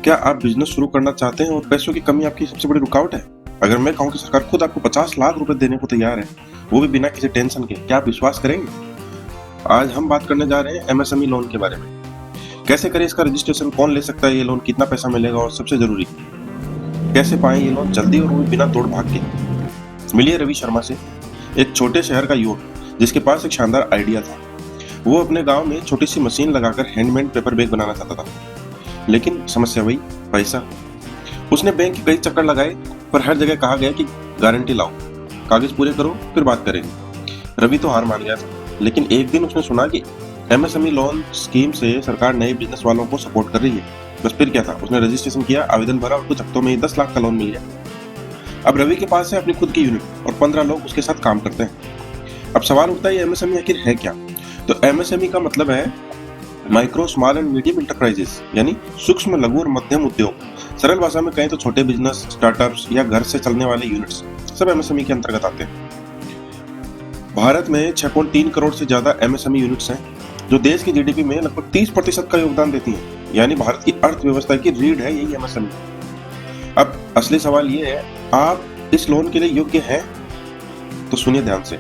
क्या आप बिजनेस शुरू करना चाहते हैं और पैसों की कमी आपकी सबसे बड़ी रुकावट है? अगर मैं कहूं कि सरकार खुद आपको 50 लाख रुपए देने को तैयार है, वो भी बिना किसी टेंशन के, क्या आप विश्वास करेंगे? आज हम बात करने जा रहे हैं एमएसएमई लोन के बारे में। कैसे करें इसका रजिस्ट्रेशन, कौन ले सकता है ये लोन, कितना पैसा मिलेगा और सबसे जरूरी कैसे पाएं ये लोन जल्दी और वो बिना दौड़ भाग के। मिलिए रवि शर्मा से, एक छोटे शहर का युवक जिसके पास एक शानदार आइडिया था। वो अपने गांव में छोटी सी मशीन लगाकर हैंडमेड पेपर बैग बनाना चाहता था, लेकिन समस्या वही, पैसा। उसने बैंक के कई चक्कर लगाए, पर हर जगह कहा गया कि गारंटी लाओ, कागज पूरे करो, फिर बात करेंगे। रवि तो हार मान गया था, लेकिन एक दिन उसने सुना कि एमएसएमई लोन स्कीम से सरकार नए बिजनेस वालों को सपोर्ट कर रही है। बस फिर क्या था, उसने रजिस्ट्रेशन किया, आवेदन भरा और कुछ हफ्तों में ही 10 लाख का लोन मिल गया। अब रवि के पास है अपनी खुद की यूनिट और 15 लोग उसके साथ काम करते हैं। अब सवाल उठता है, ये एमएसएमई आखिर है क्या? तो एमएसएमई का मतलब है micro small and medium enterprises, यानी सूक्ष्म, लघु और मध्यम उद्योग। सरल भाषा में कहें तो छोटे बिजनेस, स्टार्टअप्स या घर से चलने वाले यूनिट्स सब एमएसएमई के अंतर्गत आते हैं। भारत में 6.3 करोड़ से ज्यादा एमएसएमई यूनिट्स हैं, जो देश की जीडीपी में लगभग 30% का योगदान देती हैं। यानी भारत की अर्थव्यवस्था की रीढ़ है यही एमएसएमई। अब असली सवाल ये है, आप इस लोन के लिए योग्य हैं? तो सुनिए ध्यान से।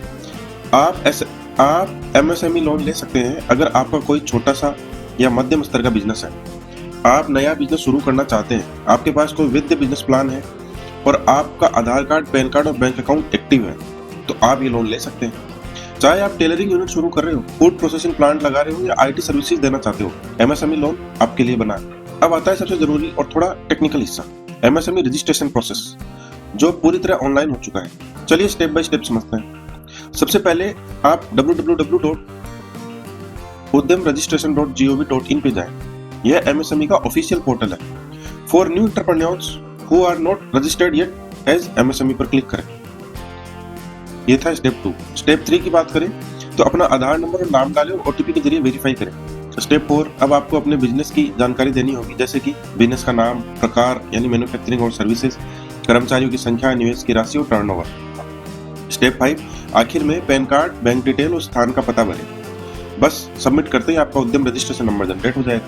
आप एमएसएमई लोन ले सकते हैं अगर आपका कोई छोटा सा या मध्यम स्तर का बिजनेस है, आप नया बिजनेस शुरू करना चाहते हैं, आपके पास कोई वित्तीय बिजनेस प्लान है और आपका आधार कार्ड, पैन कार्ड और बैंक अकाउंट एक्टिव है, तो आप ये लोन ले सकते हैं। चाहे आप टेलरिंग यूनिट शुरू कर रहे हो, फूड प्रोसेसिंग प्लांट लगा रहे हो या आईटी सर्विसेज देना चाहते हो, एमएसएमई लोन आपके लिए बना है। अब आता है सबसे जरूरी और थोड़ा टेक्निकल हिस्सा, एमएसएमई रजिस्ट्रेशन प्रोसेस, जो पूरी तरह ऑनलाइन हो चुका है। चलिए स्टेप बाय स्टेप समझते हैं। सबसे पहले आप www.udyamregistration.gov.in पे जाएं। यह एमएसएमई का ऑफिशियल पोर्टल है। For new entrepreneurs who are not registered yet as MSME पर क्लिक करें। ये था स्टेप 2। स्टेप 3 की बात करें तो अपना आधार नंबर और नाम डालें और ओटीपी के जरिए वेरीफाई करें। स्टेप 4, अब आपको अपने बिजनेस की जानकारी देनी होगी, जैसे कि बिजनेस का नाम, प्रकार यानी मैन्युफैक्चरिंग और सर्विसेज, कर्मचारियों की संख्या, निवेश की राशि और टर्नओवर। स्टेप 5, आखिर में पैन कार्ड, बैंक डिटेल और स्थान का पता भरें। बस सबमिट करते ही आपका उद्यम रजिस्ट्रेशन नंबर जनरेट हो जाएगा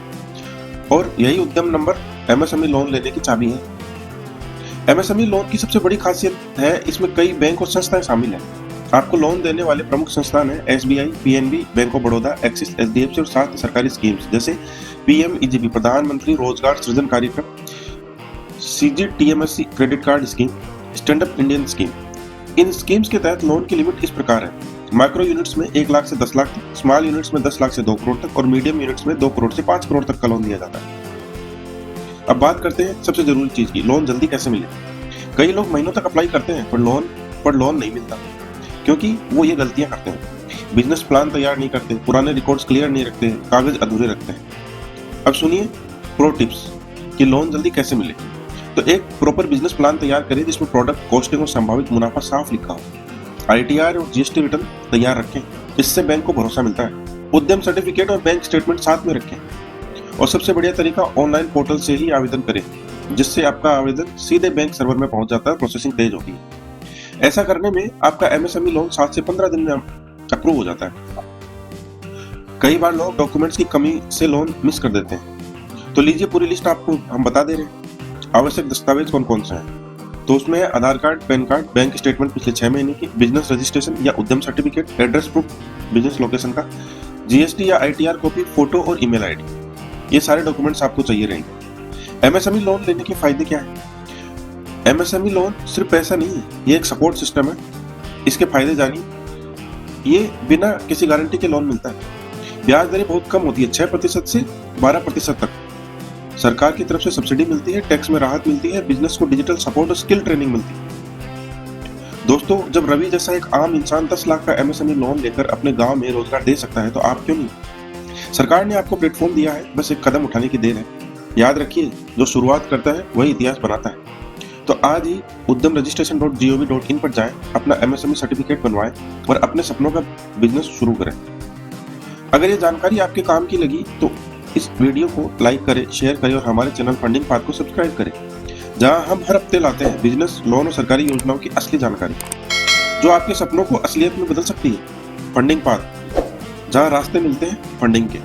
और यही उद्यम नंबर एमएसएमई लोन लेने की चाबी है। एमएसएमई लोन की सबसे बड़ी खासियत है, इसमें कई बैंक और संस्थाएं शामिल हैं। आपको लोन देने वाले प्रमुख संस्थान हैं SBI, PNB, bank of Baroda, axis, HDFC और साथ सरकारी स्कीम्स जैसे पीएमईजीपी, प्रधानमंत्री रोजगार सृजन कार्यक्रम, CGTMSC credit card scheme, stand up Indian scheme. इन स्कीम्स के तहत लोन की लिमिट इस प्रकार है, माइक्रो यूनिट्स में 1 लाख से 10 लाख तक, स्मॉल यूनिट्स में 10 लाख से 2 करोड़ तक और मीडियम यूनिट्स में 2 करोड़ से 5 करोड़ तक का लोन दिया जाता है। अब बात करते हैं सबसे जरूरी चीज की, लोन जल्दी कैसे मिले। कई लोग महीनों तक अप्लाई करते हैं पर लोन नहीं मिलता, क्योंकि वो ये गलतियां करते हैं, बिजनेस प्लान तैयार नहीं करते, पुराने रिकॉर्ड्स क्लियर नहीं रखते, कागज अधूरे रखते हैं। अब सुनिए प्रो टिप्स कि लोन जल्दी कैसे मिले। तो एक प्रॉपर बिजनेस प्लान तैयार करें जिसमें प्रोडक्ट, कॉस्टिंग और संभावित मुनाफा साफ लिखा हो। आईटीआर और जीएसटी रिटर्न तैयार रखें, इससे बैंक को भरोसा मिलता है। उद्यम सर्टिफिकेट और बैंक स्टेटमेंट साथ में रखें और सबसे बढ़िया तरीका, ऑनलाइन पोर्टल से ही आवेदन करें, जिससे आपका आवेदन सीधे बैंक सर्वर में पहुंच जाता है, प्रोसेसिंग तेज होती है। ऐसा करने में आपका एमएसएमई लोन 7 से 15 दिन में अप्रूव हो जाता है। कई बार लोग डॉक्यूमेंट्स की कमी से लोन मिस कर देते हैं, तो लीजिए पूरी लिस्ट आपको हम बता दे रहे हैं। आवश्यक दस्तावेज कौन कौन से हैं, तो उसमें है Aadhaar card, PAN card, bank statement पिछले 6 महीने की, बिजनेस रजिस्ट्रेशन या Udyam certificate, address proof business location का, जीएसटी या आईटीआर कॉपी, फोटो और ईमेल आईडी। ये सारे डॉक्यूमेंट्स आपको चाहिए रहेंगे। एमएसएमई लोन लेने के फायदे क्या है? एमएसएमई लोन सिर्फ पैसा नहीं है, ये एक सपोर्ट सिस्टम है। इसके फायदे जानिए। ये बिना किसी गारंटी के लोन मिलता है, ब्याज दरें बहुत कम होती है, 6% से 12% तक। सरकार की तरफ से सब्सिडी मिलती है, टैक्स में राहत मिलती है, बिजनेस को डिजिटल सपोर्ट और स्किल ट्रेनिंग मिलती है। दोस्तों, जब रवि जैसा एक आम इंसान 10 लाख का एमएसएमई लोन लेकर अपने गांव में रोजगार दे सकता है, तो आप क्यों नहीं? सरकार ने आपको प्लेटफॉर्म दिया है, बस एक कदम उठाने की देर है। याद रखिए, जो शुरुआत करता है वही इतिहास बनाता है। तो आज ही udyamregistration.gov.in पर जाएं, अपना एमएसएमई सर्टिफिकेट बनवाएं और अपने सपनों का बिजनेस शुरू करें। अगर ये जानकारी आपके काम की लगी तो इस वीडियो को लाइक करें, शेयर करें और हमारे चैनल फंडिंग पाथ को सब्सक्राइब करें, जहां हम हर हफ्ते लाते हैं बिजनेस, लोन और सरकारी योजनाओं की असली जानकारी, जो आपके सपनों को असलियत में बदल सकती है। फंडिंग पाथ, जहां रास्ते मिलते हैं फंडिंग के।